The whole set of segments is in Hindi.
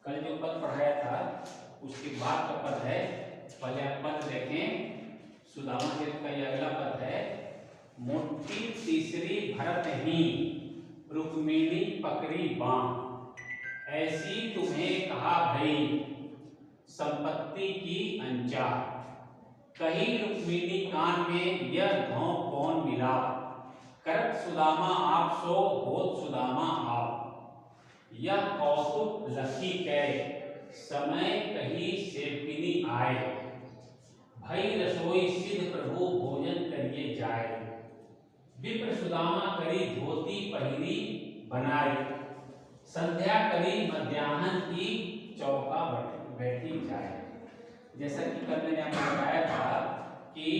कल जो पद पढ़ाया था उसके बाद का पद है। पहले आप पद देखें। सुदामा चरित का ये अगला पद है। मोटी तीसरी भरत ही रुक्मिणी पकड़ी बांह, ऐसी तुम्हें कहा भई संपत्ति की अंचा, कही रुक्मिणी कान में यह धौं कौन मिला, करत सुदामा आप सो होत सुदामा आप, यह कौतुक लखी कै समय कही सेवकिनी आए, भई रसोई सिद्ध प्रभु भोजन करिए जाए, विप्र सुदामा करी धोती पहिरी बनाए, संध्या करी मध्याह्न की चौका बैठी जाए। जैसा कि कल मैंने आपको बताया था कि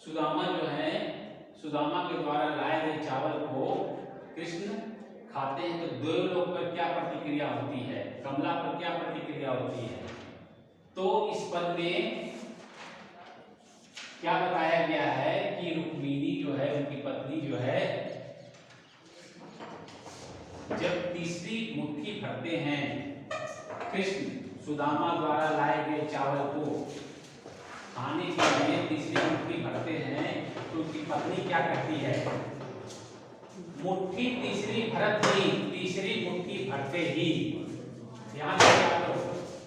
सुदामा जो है, सुदामा के द्वारा लाए गए चावल को कृष्ण खाते हैं तो देवलोक पर क्या प्रतिक्रिया होती है, कमला पर क्या प्रतिक्रिया होती है। तो इस पद में क्या बताया गया है कि रुक्मिणी जो है, उनकी पत्नी जो है, जब तीसरी मुट्ठी भरते हैं कृष्ण सुदामा द्वारा लाए गए चावल को खाने के लिए तीसरी मुट्ठी भरते हैं तो उनकी पत्नी क्या कहती है, मुट्ठी तीसरी भरत ही, तीसरी मुट्ठी भरते ही, ध्यान रखो,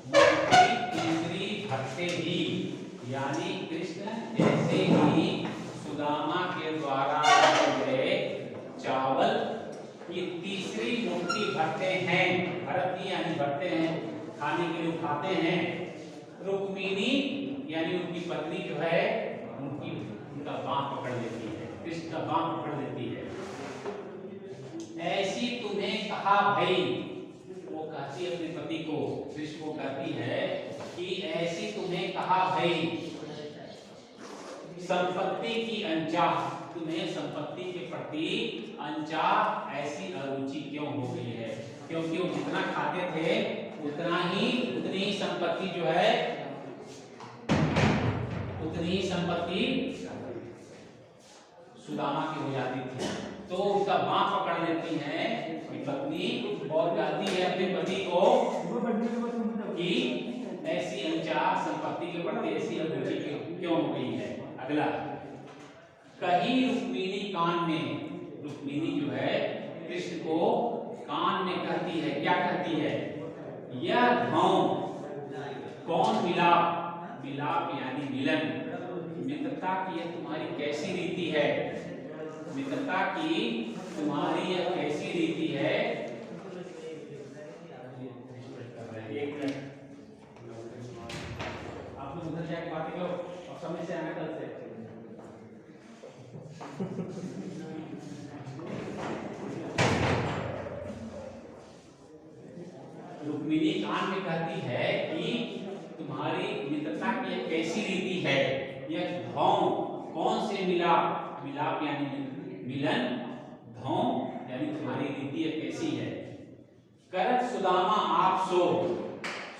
मुट्ठी तीसरी भरते ही, यानी कृष्ण जैसे ही सुदामा के द्वारा लाए गए चावल की तीसरी मुट्ठी भरते हैं, भरत ही यानी भरते हैं, खाने के लिए उठाते हैं, रुक्मिणी यानी उनकी पत्नी जो है उनका बांह पकड़ लेती है, कृष्ण का बांह पकड़ लेती है। ऐसी तुम्हें कहा भई, वो कहती है अपने पति को, कृष्ण को कहती है कि ऐसी तुम्हें कहा भई संपत्ति की अंचा, तुम्हें संपत्ति के प्रति अंचा ऐसी अरुचि क्यों हो गई है, क्योंकि वो जितना खाते थे उतनी ही संपत्ति जो है, उतनी ही संपत्ति सुदामा की हो जाती थी। तो उसका बांह पकड़ लेती है पत्नी और कहती है अपने पति को कि ऐसी अंचा, संपत्ति के प्रति ऐसी अरुचि क्यों हो गई है। अगला, कही रुक्मिणी कान में, रुक्मिणी जो है कृष्ण को कान में कहती है, क्या कहती है, यह धौं कौन मिलाप, मिलाप यानी मिलन, मित्रता की यह तुम्हारी कैसी रीति है, मित्रता की तुम्हारी यह कैसी रीति है। एक मिनट, आप लोग उधर जाके बातें करो और समय से आना कल से। रुक्मिणी कान में कहती है कि तुम्हारी मित्रता की यह कैसी रीति है, यह धौं कौन से मिलाप, मिलाप यानी मिलन, धौं यानी तुम्हारी रीति यह कैसी है। करत सुदामा आप सो,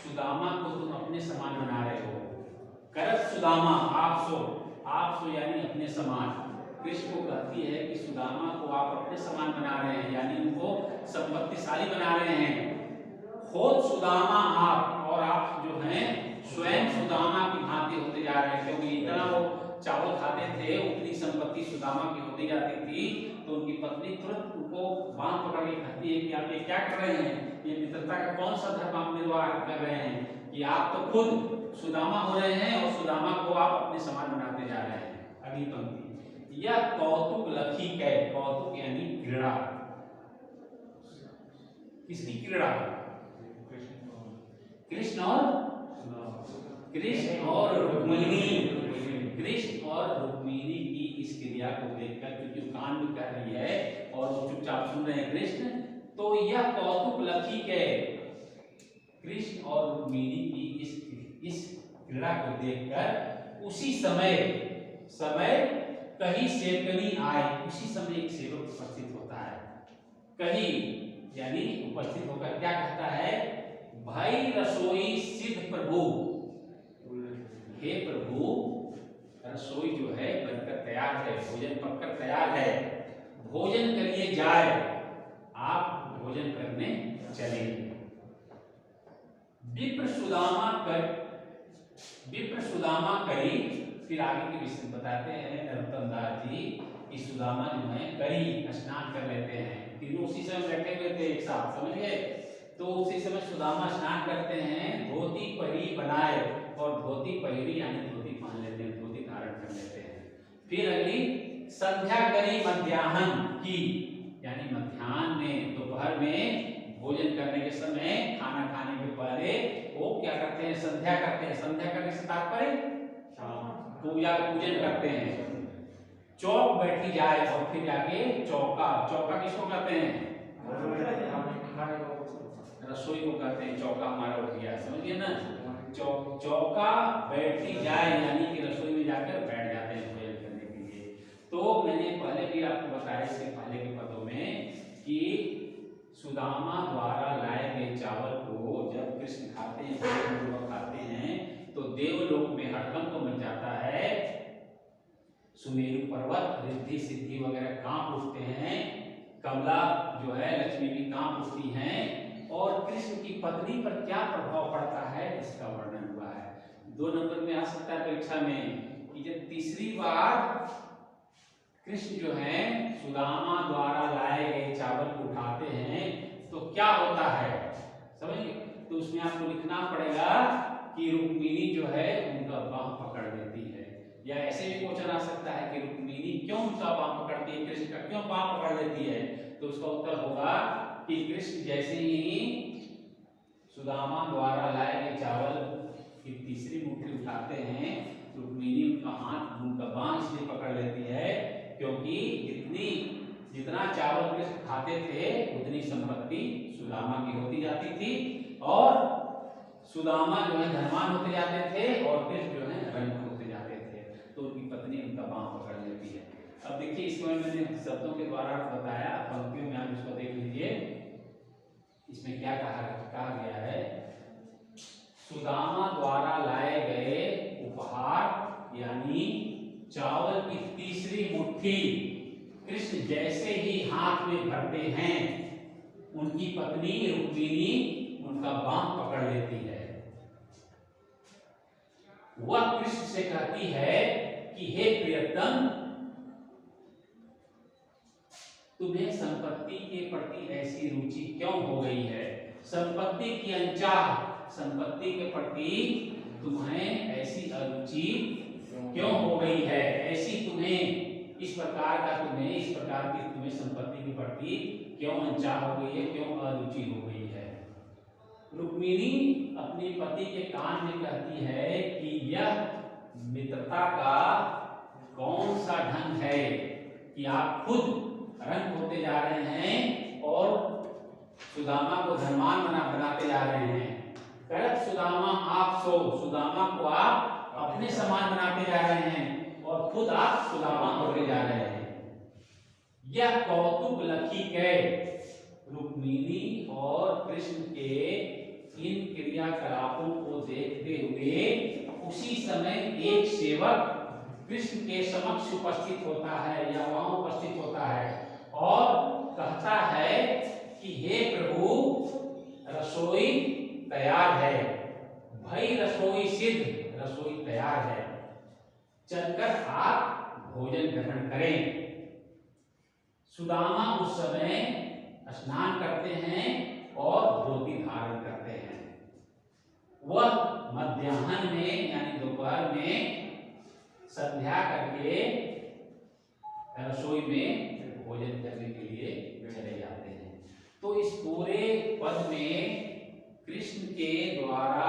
सुदामा को तुम अपने समान बना रहे हो, करत सुदामा आप सो, आप सो यानी अपने समान, कृष्ण को कहती है कि सुदामा को आप अपने समान बना रहे हैं, यानी उनको संपत्तिशाली बना रहे हैं। खुद सुदामा आप, और आप जो हैं स्वयं सुदामा की भांति होते जा रहे हैं, क्योंकि इतना वो चावल खाते थे उतनी संपत्ति सुदामा की होती जाती थी। तो उनकी पत्नी तुरंत उनको बांह पकड़ के कहती है कि आप ये क्या कर रहे हैं, ये मित्रता का कौन सा धर्म आप निर्वाह कर रहे हैं कि आप तो खुद सुदामा हो रहे हैं और सुदामा को आप अपने समान बनाते जा रहे हैं। अगली पंक्ति, यह कौतुक लखी कै, कौतुक यानी क्रीड़ा, किसकी क्रीड़ा, कृष्ण और रुक्मिणी, कृष्ण और रुक्मिणी की इस क्रिया को देखकर, क्योंकि कान में कह रही है और वो चुपचाप सुन रहे हैं कृष्ण, तो यह कौतुक लखी के कृष्ण और रुक्मिणी की इस क्रीड़ा को देखकर उसी समय कहीं सेवकनी आए, उसी समय एक सेवक उपस्थित होता है, कहीं यानी उपस्थित होकर क्या कहता है, भाई रसोई सिद्ध प्रभु, हे प्रभु रसोई जो है बनकर तैयार है, भोजन पककर तैयार है, भोजन करिए जाए, आप भोजन करने चले। विप्र सुदामा कर विप्र सुदामा करी। फिर आगे के विषय बताते हैं नरोत्तम दास जी कि सुदामा जो है करी स्नान कर लेते हैं। तीनों उसी समय बैठे हुए थे एक साथ, समझ गए। तो उसी समय सुदामा स्नान करते हैं, धोती पहरी बनाए, और धोती पहरी यानी धोती पहन लेते हैं, धोती धारण कर लेते हैं। फिर अगली संध्या करी मध्याह्न की, यानी मध्याह्न में दोपहर में भोजन करने के समय, खाना खाने के पहले वो क्या करते हैं, संध्या करते हैं। संध्या करने से तात्पर्य पूजा पूजन करते हैं। चौक बैठी जाए, और फिर जाके चौका, चौका किसको कहते हैं, रसोई को कहते हैं। चौका हमारा उठ गया, समझिए ना। चौका बैठी जाए यानी कि रसोई में जाकर बैठ जाते हैं भोजन करने के लिए। तो मैंने पहले भी आपको बताया इसके पहले के पदों में कि सुदामा द्वारा लाए गए चावल को जब कृष्ण खाते हैं, खाते हैं, तो देवलोक में हड़कंप मच जाता है। सुमेरु पर्वत, रिद्धि सिद्धि वगैरह कांप उठते हैं। कमला जो है लक्ष्मी भी कांप उठती हैं। और कृष्ण की पत्नी पर क्या प्रभाव पड़ता है इसका वर्णन हुआ है। 2 नंबर में आ सकता है परीक्षा में कि जब तीसरी बार कृष्ण जो है सुदामा द्वारा लाए गए चावल को उठाते हैं तो क्या होता है, समझिए। तो उसमें आपको लिखना पड़ेगा कि रुक्मिणी जो है उनका बाह पकड़ लेती है। या ऐसे भी क्वेश्चन आ सकता है कि रुक्मिणी क्यों उनका बाह पकड़ती है, कृष्ण का क्यों बाह पकड़ लेती है। तो उसका उत्तर होगा कि कृष्ण जैसे ही सुदामा द्वारा लाए गए चावल की तीसरी मुट्ठी उठाते हैं, रुक्मिणी उनका हाथ, उनका बाह इसलिए पकड़ लेती है क्योंकि जितना चावल कृष्ण खाते थे उतनी संपत्ति सुदामा की होती जाती थी, और सुदामा जो है धनवान होते जाते थे, और कृष्ण जो है रंक होते जाते थे। तो उनकी पत्नी उनका बाह पकड़ लेती है। अब देखिए इसमें मैंने शब्दों के द्वारा बताया, पंक्तियों में आप इसको देख लीजिए। इसमें क्या कहा गया है, सुदामा द्वारा लाए गए उपहार यानी चावल की तीसरी मुट्ठी कृष्ण जैसे ही हाथ में भरते हैं, उनकी पत्नी रुक्मिणी उनका बाह पकड़ लेती है। वह कृष्ण से कहती है कि हे प्रियतम, तुम्हें संपत्ति के प्रति ऐसी रुचि क्यों हो गई है। संपत्ति की अनचाह, संपत्ति के प्रति तुम्हें ऐसी अरुचि क्यों हो गई है, ऐसी तुम्हें इस प्रकार की तुम्हें संपत्ति के प्रति क्यों अनचाह हो गई है, क्यों अरुचि हो गई है। रुक्मिणी अपने पति के कान में कहती है कि यह मित्रता का कौन सा ढंग है कि आप खुद रंग होते जा रहे हैं और सुदामा को धनवान बनाते जा रहे हैं। करत सुदामा आप सो, सुदामा को आप अपने समान बनाते जा रहे हैं और खुद आप सुदामा होते जा रहे हैं। यह कौतुक लखी के रुक्मिणी और कृष्ण के इन क्रियाकलापों को देखते हुए उसी समय एक सेवक कृष्ण के समक्ष उपस्थित होता है या वहां उपस्थित होता है और कहता है कि हे प्रभु, रसोई तैयार है, भाई रसोई सिद्ध, रसोई तैयार है, चलकर आप भोजन ग्रहण करें। सुदामा उस समय स्नान करते हैं और धोती धारण करते हैं। वह मध्याह्न में यानी दोपहर में संध्या करके रसोई में भोजन करने के लिए चले जाते हैं। तो इस पूरे पद में कृष्ण के द्वारा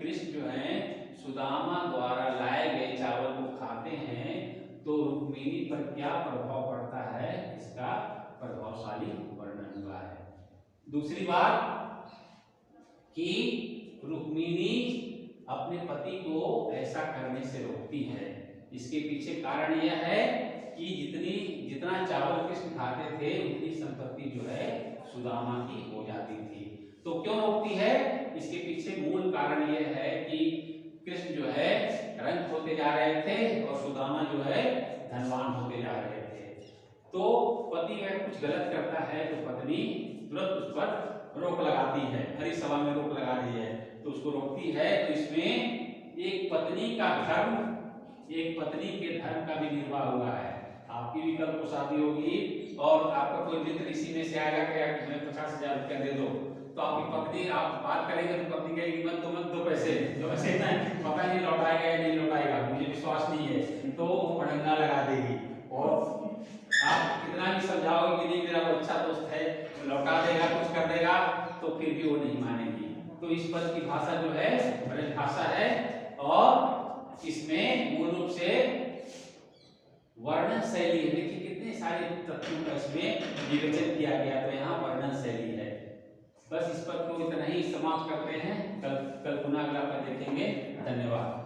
कृष्ण जो है सुदामा द्वारा लाए गए चावल को खाते हैं तो रुक्मिणी पर क्या प्रभाव पड़ता है, इसका प्रभावशाली वर्णन हुआ है। दूसरी बात कि रुक्मिणी अपने पति को ऐसा करने से रोकती है। इसके पीछे कारण यह है कि जितना चावल कृष्ण खाते थे उतनी संपत्ति जो है सुदामा की हो जाती थी। तो क्यों रोकती है, इसके पीछे मूल कारण यह है कि कृष्ण जो है रंक होते जा रहे थे और सुदामा जो है धनवान होते जा रहे थे। तो पति अगर कुछ गलत करता है तो पत्नी तुरंत उस पर रोक लगाती है, हरी सभा में रोक लगा रही है। तो उसको रोकती है। तो इसमें एक पत्नी के धर्म का भी निर्वाह हुआ है। आपकी भी कल को शादी होगी और आपका कोई मित्र इसी में से आएगा कि मैं 50,000 रुपया दे दो, तो आपकी पत्नी, आप बात करेंगे तो पत्नी कहेगी मत दो पैसे, जो पैसे पता नहीं लौटाएगा या नहीं लौटाएगा, मुझे विश्वास नहीं है, तो वो पड़ंगा लगा देगी। और आप कितना भी समझाओगे कि नहीं मेरा वो अच्छा दोस्त है, लौटा देगा, कुछ कर देगा, तो फिर भी वो नहीं मानेगी। तो इस पद की भाषा जो है ब्रज भाषा है और इसमें मूल रूप से वर्णन शैली है। देखिए कितने सारे तथ्यों का इसमें विवेचन किया गया, तो यहाँ वर्णन शैली है। बस इस पद को इतना ही समाप्त करते हैं। कल पुनः अगला पद देखेंगे। धन्यवाद।